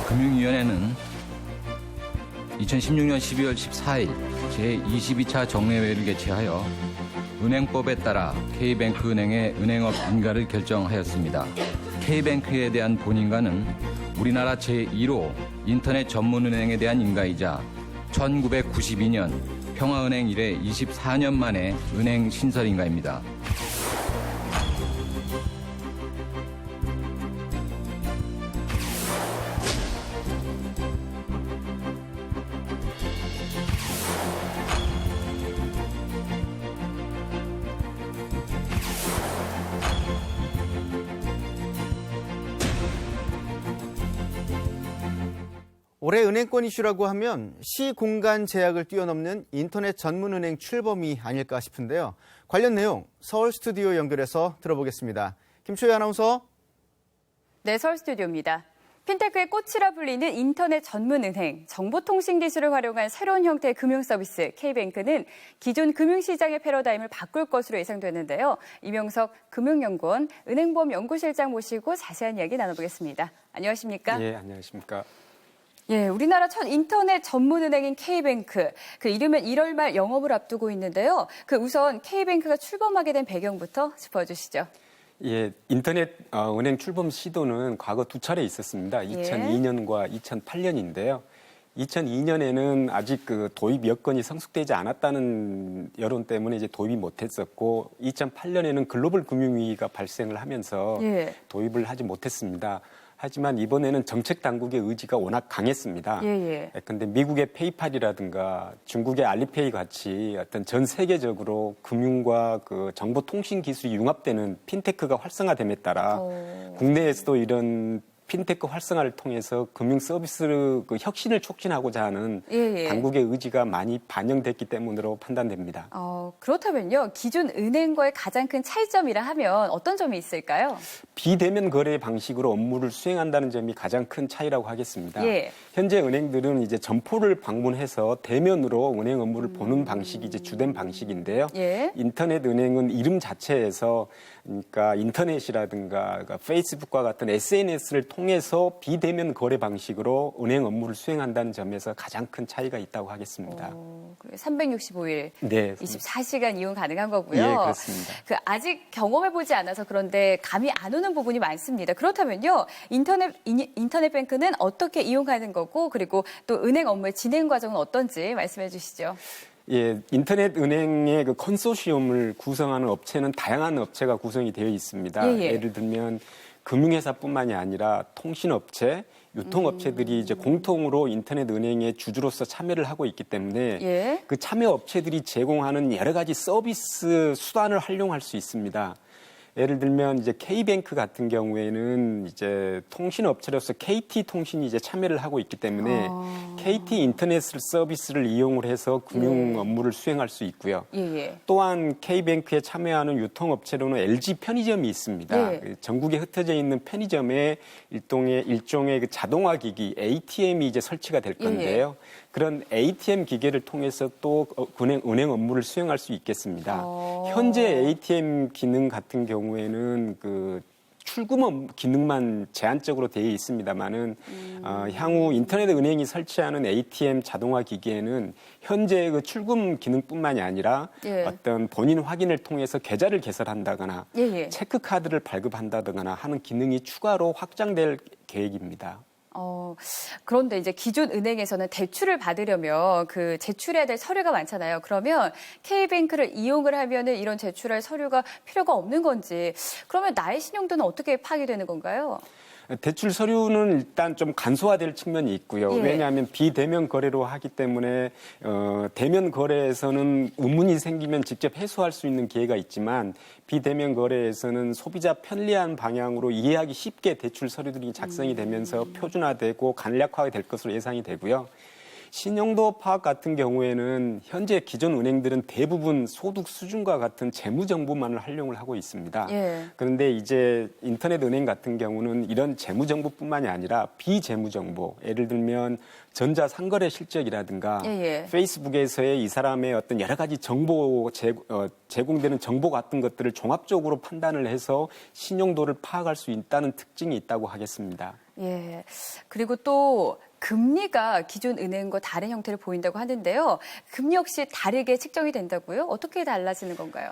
금융위원회는 2016년 12월 14일 제22차 정례회를 개최하여 은행법에 따라 K뱅크은행의 은행업 인가를 결정하였습니다. K뱅크에 대한 본인가는 우리나라 제1호 인터넷 전문은행에 대한 인가이자 1992년 평화은행 이래 24년 만에 은행 신설 인가입니다. 올해 은행권 이슈라고 하면 시공간 제약을 뛰어넘는 인터넷 전문은행 출범이 아닐까 싶은데요. 관련 내용 서울 스튜디오 연결해서 들어보겠습니다. 김초희 아나운서. 네, 서울 스튜디오입니다. 핀테크의 꽃이라 불리는 인터넷 전문은행, 정보통신 기술을 활용한 새로운 형태의 금융서비스 K뱅크는 기존 금융시장의 패러다임을 바꿀 것으로 예상되는데요. 이명석 금융연구원 은행보험연구실장 모시고 자세한 이야기 나눠보겠습니다. 안녕하십니까? 네, 안녕하십니까? 예, 우리나라 첫 인터넷 전문은행인 K뱅크, 그 이르면 1월 말 영업을 앞두고 있는데요. 우선 K뱅크가 출범하게 된 배경부터 짚어주시죠. 예, 인터넷 은행 출범 시도는 과거 두 차례 있었습니다. 2002년과 2008년인데요. 2002년에는 아직 도입 여건이 성숙되지 않았다는 여론 때문에 이제 도입이 못했었고, 2008년에는 글로벌 금융위기가 발생을 하면서 도입을 하지 못했습니다. 하지만 이번에는 정책 당국의 의지가 워낙 강했습니다. 그런데 미국의 페이팔이라든가 중국의 알리페이 같이 어떤 전 세계적으로 금융과 정보통신 기술이 융합되는 핀테크가 활성화됨에 따라 국내에서도 이런 핀테크 활성화를 통해서 금융 서비스 혁신을 촉진하고자 하는 당국의 의지가 많이 반영됐기 때문으로 판단됩니다. 그렇다면요, 기존 은행과의 가장 큰 차이점이라 하면 어떤 점이 있을까요? 비대면 거래 방식으로 업무를 수행한다는 점이 가장 큰 차이라고 하겠습니다. 현재 은행들은 이제 점포를 방문해서 대면으로 은행 업무를 보는 방식이 이제 주된 방식인데요. 인터넷 은행은 이름 자체에서 그러니까 인터넷이라든가 페이스북과 같은 SNS를 통해서 비대면 거래 방식으로 은행 업무를 수행한다는 점에서 가장 큰 차이가 있다고 하겠습니다. 365일, 네, 24시간 이용 가능한 거고요. 예, 그렇습니다. 아직 경험해보지 않아서 그런데 감이 안 오는 부분이 많습니다. 그렇다면요, 인터넷 뱅크는 어떻게 이용하는 거고, 그리고 또 은행 업무의 진행 과정은 어떤지 말씀해 주시죠. 예, 인터넷 은행의 컨소시엄을 구성하는 업체는 다양한 업체가 구성이 되어 있습니다. 예를 들면 금융회사뿐만이 아니라 통신업체, 유통업체들이 이제 공통으로 인터넷 은행의 주주로서 참여를 하고 있기 때문에 그 참여 업체들이 제공하는 여러 가지 서비스 수단을 활용할 수 있습니다. 예를 들면 이제 K뱅크 같은 경우에는 이제 통신업체로서 KT통신이 이제 참여를 하고 있기 때문에 KT 인터넷 서비스를 이용을 해서 금융 업무를 수행할 수 있고요. 또한 K뱅크에 참여하는 유통업체로는 LG 편의점이 있습니다. 전국에 ht어져 있는 편의점에 일종의 자동화 기기 ATM이 이제 설치가 될 건데요. 그런 ATM 기계를 통해서 또 은행 업무를 수행할 수 있겠습니다. 현재 ATM 기능 같은 경우에는 출금 기능만 제한적으로 되어 있습니다만은 향후 인터넷 은행이 설치하는 ATM 자동화 기기에는 현재 출금 기능뿐만이 아니라 어떤 본인 확인을 통해서 계좌를 개설한다거나 체크 카드를 발급한다거나 하는 기능이 추가로 확장될 계획입니다. 그런데 이제 기존 은행에서는 대출을 받으려면 제출해야 될 서류가 많잖아요. 그러면 K뱅크를 이용을 하면은 이런 제출할 서류가 필요가 없는 건지, 그러면 나의 신용도는 어떻게 파악이 되는 건가요? 대출 서류는 일단 좀 간소화될 측면이 있고요. 왜냐하면 비대면 거래로 하기 때문에 대면 거래에서는 의문이 생기면 직접 해소할 수 있는 기회가 있지만 비대면 거래에서는 소비자 편리한 방향으로 이해하기 쉽게 대출 서류들이 작성이 되면서 표준화되고 간략화가 될 것으로 예상이 되고요. 신용도 파악 같은 경우에는 현재 기존 은행들은 대부분 소득 수준과 같은 재무 정보만을 활용을 하고 있습니다. 예. 그런데 이제 인터넷 은행 같은 경우는 이런 재무 정보뿐만이 아니라 비재무 정보, 예를 들면 전자상거래 실적이라든가 예. 페이스북에서의 이 사람의 어떤 여러 가지 정보 제공되는 정보 같은 것들을 종합적으로 판단을 해서 신용도를 파악할 수 있다는 특징이 있다고 하겠습니다. 예. 그리고 또 금리가 기존 은행과 다른 형태를 보인다고 하는데요. 금리 역시 다르게 책정이 된다고요? 어떻게 달라지는 건가요?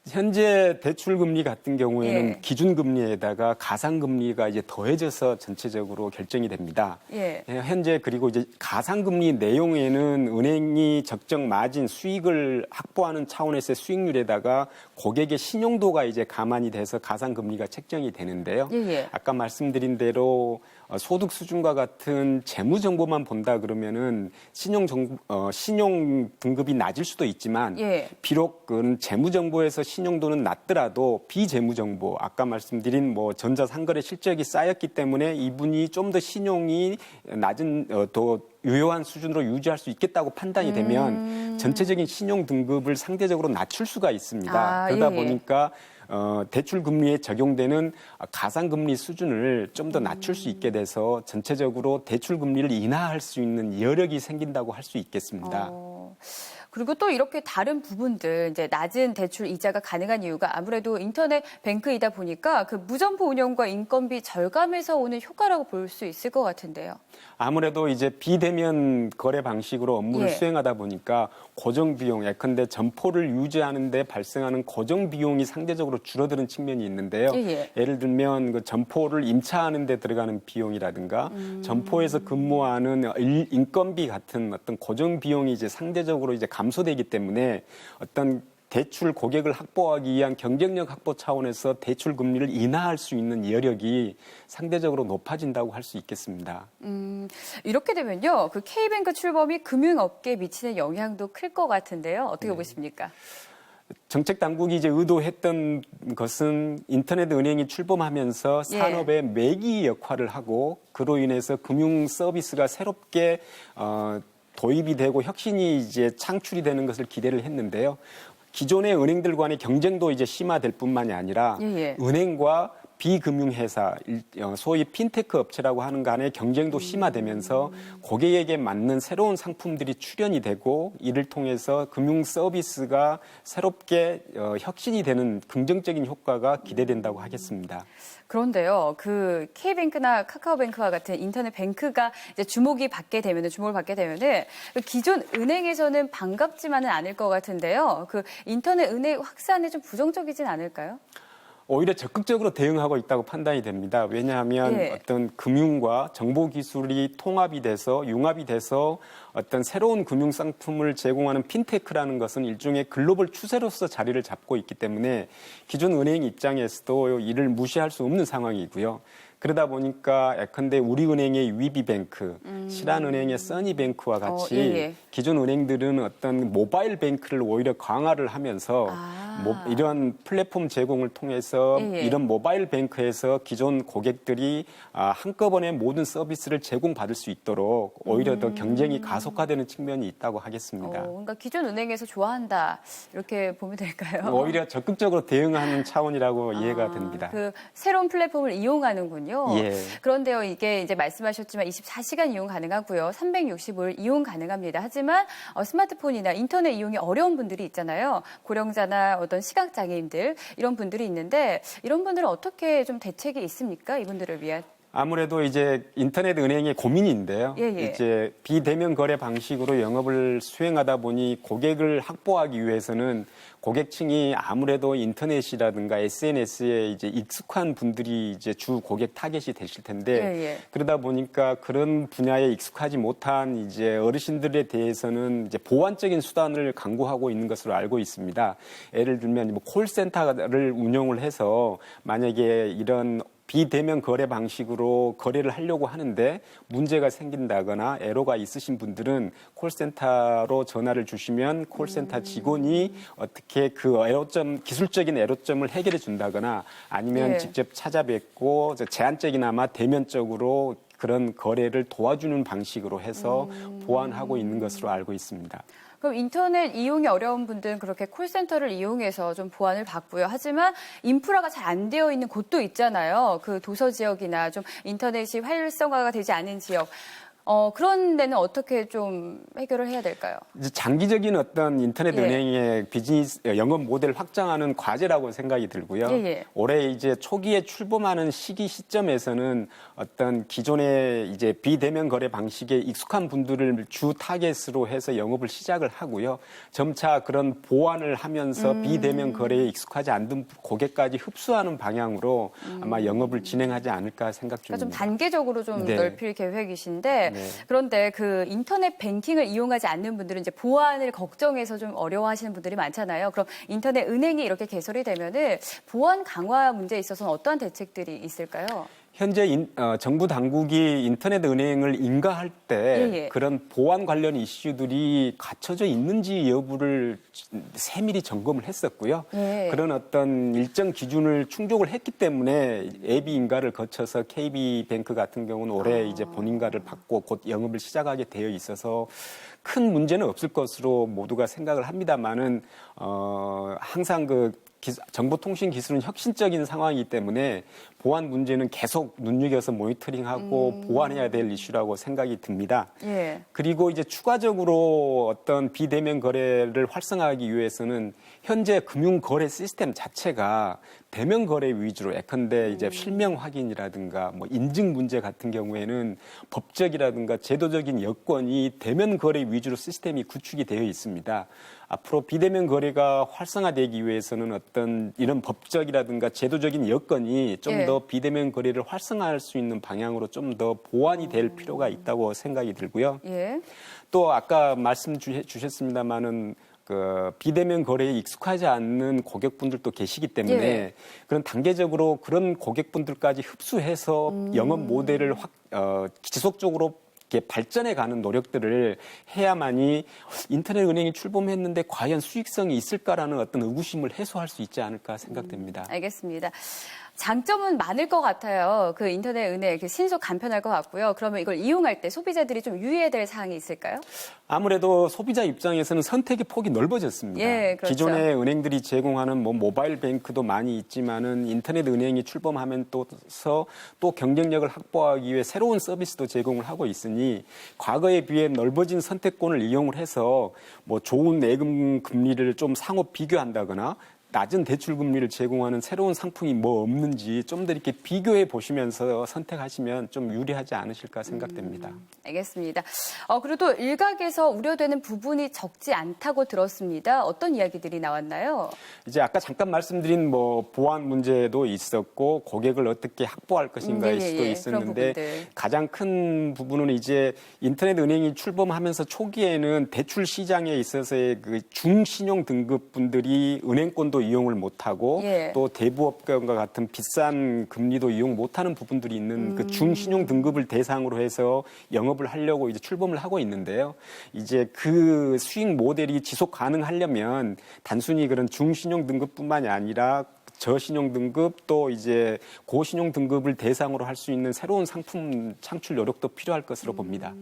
현재 대출 금리 같은 경우에는 예. 기준 금리에다가 가상 금리가 이제 더해져서 전체적으로 결정이 됩니다. 예. 현재 그리고 이제 가상 금리 내용에는 은행이 적정 마진 수익을 확보하는 차원에서의 수익률에다가 고객의 신용도가 이제 감안이 돼서 가상 금리가 책정이 되는데요. 예. 아까 말씀드린 대로 소득 수준과 같은 재무 정보만 본다 그러면은 신용 등급이 낮을 수도 있지만 예. 비록 그런 재무 정보에서 신용도는 낮더라도 비재무 정보, 아까 말씀드린 뭐 전자상거래 실적이 쌓였기 때문에 이분이 좀 더 신용이 낮은 더 유효한 수준으로 유지할 수 있겠다고 판단이 되면 전체적인 신용 등급을 상대적으로 낮출 수가 있습니다. 그러다 보니까 대출 금리에 적용되는 가상 금리 수준을 좀 더 낮출 수 있게 돼서 전체적으로 대출 금리를 인하할 수 있는 여력이 생긴다고 할 수 있겠습니다. 그리고 또 이렇게 다른 부분들, 이제 낮은 대출 이자가 가능한 이유가 아무래도 인터넷 뱅크이다 보니까 그 무점포 운영과 인건비 절감에서 오는 효과라고 볼 수 있을 것 같은데요. 아무래도 이제 비대면 거래 방식으로 업무를 예. 수행하다 보니까 고정 비용, 예컨대 점포를 유지하는 데 발생하는 고정 비용이 상대적으로 줄어드는 측면이 있는데요. 예를 들면 그 점포를 임차하는 데 들어가는 비용이라든가 점포에서 근무하는 인건비 같은 어떤 고정 비용이 이제 상대적으로 이제 감소되기 때문에 어떤 대출 고객을 확보하기 위한 경쟁력 확보 차원에서 대출 금리를 인하할 수 있는 여력이 상대적으로 높아진다고 할 수 있겠습니다. 이렇게 되면요, 그 K뱅크 출범이 금융업계에 미치는 영향도 클 것 같은데요. 어떻게 보십니까? 정책 당국이 이제 의도했던 것은 인터넷 은행이 출범하면서 산업의 매기 역할을 하고 그로 인해서 금융 서비스가 새롭게 도입이 되고 혁신이 이제 창출이 되는 것을 기대를 했는데요. 기존의 은행들 간의 경쟁도 이제 심화될 뿐만이 아니라 은행과 비금융회사, 소위 핀테크 업체라고 하는 간의 경쟁도 심화되면서 고객에게 맞는 새로운 상품들이 출현이 되고 이를 통해서 금융 서비스가 새롭게 혁신이 되는 긍정적인 효과가 기대된다고 하겠습니다. 그런데요, 그 K뱅크나 카카오뱅크와 같은 인터넷 뱅크가 이제 주목을 받게 되면은 그 기존 은행에서는 반갑지만은 않을 것 같은데요. 그 인터넷 은행 확산에 좀 부정적이진 않을까요? 오히려 적극적으로 대응하고 있다고 판단이 됩니다. 왜냐하면 어떤 금융과 정보 기술이 통합이 돼서 융합이 돼서 어떤 새로운 금융 상품을 제공하는 핀테크라는 것은 일종의 글로벌 추세로서 자리를 잡고 있기 때문에 기존 은행 입장에서도 이를 무시할 수 없는 상황이고요. 그러다 보니까 예컨대 우리은행의 위비뱅크, 신한은행의 써니뱅크와 같이 기존 은행들은 어떤 모바일 뱅크를 오히려 강화를 하면서 이런 플랫폼 제공을 통해서 이런 모바일 뱅크에서 기존 고객들이 한꺼번에 모든 서비스를 제공받을 수 있도록 오히려 더 경쟁이 가속화되는 측면이 있다고 하겠습니다. 그러니까 기존 은행에서 좋아한다 이렇게 보면 될까요? 오히려 적극적으로 대응하는 차원이라고 이해가 됩니다. 그 새로운 플랫폼을 이용하는군요. 그런데요, 이게 이제 말씀하셨지만 24시간 이용 가능하고요. 365일 이용 가능합니다. 하지만 스마트폰이나 인터넷 이용이 어려운 분들이 있잖아요. 고령자나 어떤 시각장애인들 이런 분들이 있는데 이런 분들은 어떻게 좀 대책이 있습니까? 이분들을 위한? 아무래도 이제 인터넷 은행의 고민인데요. 이제 비대면 거래 방식으로 영업을 수행하다 보니 고객을 확보하기 위해서는 고객층이 아무래도 인터넷이라든가 SNS에 이제 익숙한 분들이 이제 주 고객 타겟이 되실 텐데 그러다 보니까 그런 분야에 익숙하지 못한 이제 어르신들에 대해서는 이제 보완적인 수단을 강구하고 있는 것으로 알고 있습니다. 예를 들면 뭐 콜센터를 운영을 해서 만약에 이런 비대면 거래 방식으로 거래를 하려고 하는데 문제가 생긴다거나 애로가 있으신 분들은 콜센터로 전화를 주시면 콜센터 직원이 어떻게 그 기술적인 애로점을 해결해 준다거나 아니면 직접 찾아뵙고 제한적이나마 대면적으로 그런 거래를 도와주는 방식으로 해서 보완하고 있는 것으로 알고 있습니다. 그럼 인터넷 이용이 어려운 분들은 그렇게 콜센터를 이용해서 좀 보완을 받고요. 하지만 인프라가 잘 안 되어 있는 곳도 있잖아요. 그 도서 지역이나 좀 인터넷이 활성화가 되지 않은 지역. 그런 데는 어떻게 좀 해결을 해야 될까요? 이제 장기적인 어떤 인터넷 예. 은행의 비즈니스 영업 모델을 확장하는 과제라고 생각이 들고요. 예. 올해 이제 초기에 출범하는 시점에서는 어떤 기존의 이제 비대면 거래 방식에 익숙한 분들을 주 타겟으로 해서 영업을 시작을 하고요. 점차 그런 보완을 하면서 비대면 거래에 익숙하지 않은 고객까지 흡수하는 방향으로 아마 영업을 진행하지 않을까 생각 중입니다. 그러니까 좀 단계적으로 좀 네. 넓힐 계획이신데 네. 그런데 그 인터넷 뱅킹을 이용하지 않는 분들은 이제 보안을 걱정해서 좀 어려워하시는 분들이 많잖아요. 그럼 인터넷 은행이 이렇게 개설이 되면은 보안 강화 문제에 있어서는 어떠한 대책들이 있을까요? 현재 정부 당국이 인터넷 은행을 인가할 때 예. 그런 보안 관련 이슈들이 갖춰져 있는지 여부를 세밀히 점검을 했었고요. 예. 그런 어떤 일정 기준을 충족을 했기 때문에 예비 인가를 거쳐서 KB뱅크 같은 경우는 올해 이제 본인가를 받고 곧 영업을 시작하게 되어 있어서 큰 문제는 없을 것으로 모두가 생각을 합니다만은 항상 정보통신기술은 혁신적인 상황이기 때문에 보안 문제는 계속 눈여겨서 모니터링하고 보완해야 될 이슈라고 생각이 듭니다. 예. 그리고 이제 추가적으로 어떤 비대면 거래를 활성화하기 위해서는 현재 금융 거래 시스템 자체가 대면 거래 위주로 예컨대 이제 실명 확인이라든가 뭐 인증 문제 같은 경우에는 법적이라든가 제도적인 여건이 대면 거래 위주로 시스템이 구축이 되어 있습니다. 앞으로 비대면 거래가 활성화되기 위해서는 어떤 이런 법적이라든가 제도적인 여건이 좀 더 비대면 거래를 활성화할 수 있는 방향으로 좀 더 보완이 될 필요가 있다고 생각이 들고요. 예. 또 아까 말씀 주셨습니다마는 그 비대면 거래에 익숙하지 않는 고객분들도 계시기 때문에 예. 그런 단계적으로 그런 고객분들까지 흡수해서 영업 모델을 지속적으로 이렇게 발전해가는 노력들을 해야만이 인터넷 은행이 출범했는데 과연 수익성이 있을까라는 어떤 의구심을 해소할 수 있지 않을까 생각됩니다. 알겠습니다. 장점은 많을 것 같아요. 그 인터넷 은행 신속 간편할 것 같고요. 그러면 이걸 이용할 때 소비자들이 좀 유의해야 될 사항이 있을까요? 아무래도 소비자 입장에서는 선택의 폭이 넓어졌습니다. 예, 그렇죠. 기존의 은행들이 제공하는 뭐 모바일 뱅크도 많이 있지만은 인터넷 은행이 출범하면 또 경쟁력을 확보하기 위해 새로운 서비스도 제공을 하고 있으니 과거에 비해 넓어진 선택권을 이용을 해서 뭐 좋은 예금 금리를 좀 상호 비교한다거나 낮은 대출 금리를 제공하는 새로운 상품이 뭐 없는지 좀 더 이렇게 비교해 보시면서 선택하시면 좀 유리하지 않으실까 생각됩니다. 알겠습니다. 그래도 일각에서 우려되는 부분이 적지 않다고 들었습니다. 어떤 이야기들이 나왔나요? 이제 아까 잠깐 말씀드린 뭐 보안 문제도 있었고 고객을 어떻게 확보할 것인가일 수도 있었는데 가장 큰 부분은 이제 인터넷 은행이 출범하면서 초기에는 대출 시장에 있어서의 그 중신용 등급 분들이 은행권도 이용을 못하고 또 대부업권과 같은 비싼 금리도 이용 못하는 부분들이 있는 그 중신용 등급을 대상으로 해서 영업을 하려고 이제 출범을 하고 있는데요. 이제 그 수익 모델이 지속 가능하려면 단순히 그런 중신용 등급뿐만이 아니라 저신용 등급 또 이제 고신용 등급을 대상으로 할 수 있는 새로운 상품 창출 노력도 필요할 것으로 봅니다.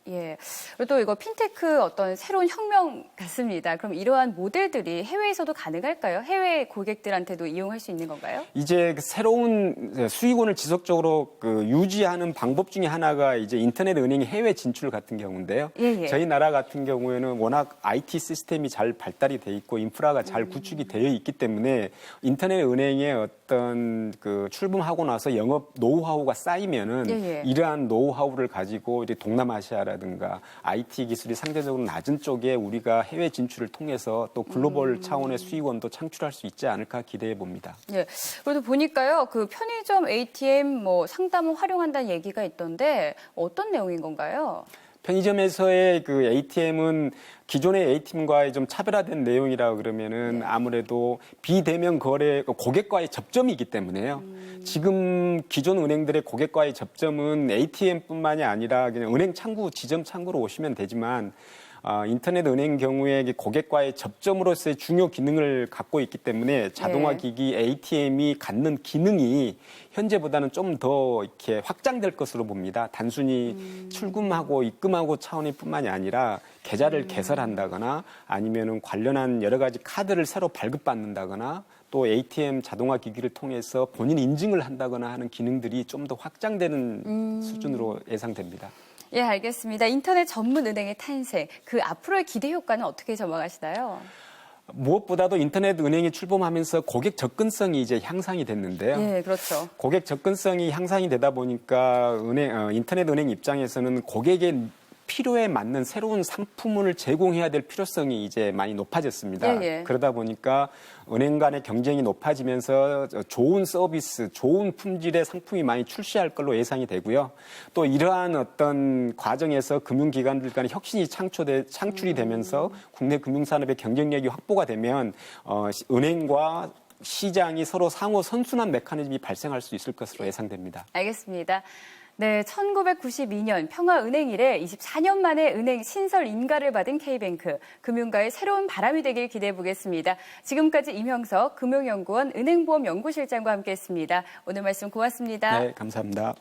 예. 그리고 또 이거 핀테크 어떤 새로운 혁명 같습니다. 그럼 이러한 모델들이 해외에서도 가능할까요? 해외 고객들한테도 이용할 수 있는 건가요? 이제 새로운 수익원을 지속적으로 유지하는 방법 중에 하나가 이제 인터넷 은행의 해외 진출 같은 경우인데요. 저희 나라 같은 경우에는 워낙 IT 시스템이 잘 발달이 돼 있고 인프라가 잘 구축이 되어 있기 때문에 인터넷 은행의 어떤 출범하고 나서 영업 노하우가 쌓이면은 이러한 노하우를 가지고 이제 동남아시아라든가 IT 기술이 상대적으로 낮은 쪽에 우리가 해외 진출을 통해서 또 글로벌 차원의 수익원도 창출할 수 있지 않을까 기대해 봅니다. 예. 그래도 보니까요, 그 편의점 ATM 뭐 상담을 활용한다는 얘기가 있던데 어떤 내용인 건가요? 편의점에서의 그 ATM은 기존의 ATM과의 좀 차별화된 내용이라 그러면은 아무래도 비대면 거래 고객과의 접점이기 때문에요. 지금 기존 은행들의 고객과의 접점은 ATM뿐만이 아니라 그냥 은행 창구, 지점 창구로 오시면 되지만 인터넷 은행 경우에 고객과의 접점으로서의 중요 기능을 갖고 있기 때문에 자동화 기기 ATM이 갖는 기능이 현재보다는 좀 더 이렇게 확장될 것으로 봅니다. 단순히 출금하고 입금하고 차원일 뿐만이 아니라 계좌를 개설한다거나 아니면은 관련한 여러 가지 카드를 새로 발급받는다거나 또 ATM 자동화 기기를 통해서 본인 인증을 한다거나 하는 기능들이 좀 더 확장되는 수준으로 예상됩니다. 예, 알겠습니다. 인터넷 전문 은행의 탄생, 그 앞으로의 기대 효과는 어떻게 전망하시나요? 무엇보다도 인터넷 은행이 출범하면서 고객 접근성이 이제 향상이 됐는데요. 예, 그렇죠. 고객 접근성이 향상이 되다 보니까 인터넷 은행 입장에서는 고객의 필요에 맞는 새로운 상품을 제공해야 될 필요성이 이제 많이 높아졌습니다. 예. 그러다 보니까 은행 간의 경쟁이 높아지면서 좋은 서비스, 좋은 품질의 상품이 많이 출시할 걸로 예상이 되고요. 또 이러한 어떤 과정에서 금융기관들 간의 혁신이 창출이 되면서 국내 금융산업의 경쟁력이 확보가 되면 은행과 시장이 서로 상호 선순환 메커니즘이 발생할 수 있을 것으로 예상됩니다. 알겠습니다. 네, 1992년 평화은행 이래 24년 만에 은행 신설 인가를 받은 K뱅크. 금융가의 새로운 바람이 되길 기대해 보겠습니다. 지금까지 임형석 금융연구원 은행보험연구실장과 함께했습니다. 오늘 말씀 고맙습니다. 네, 감사합니다.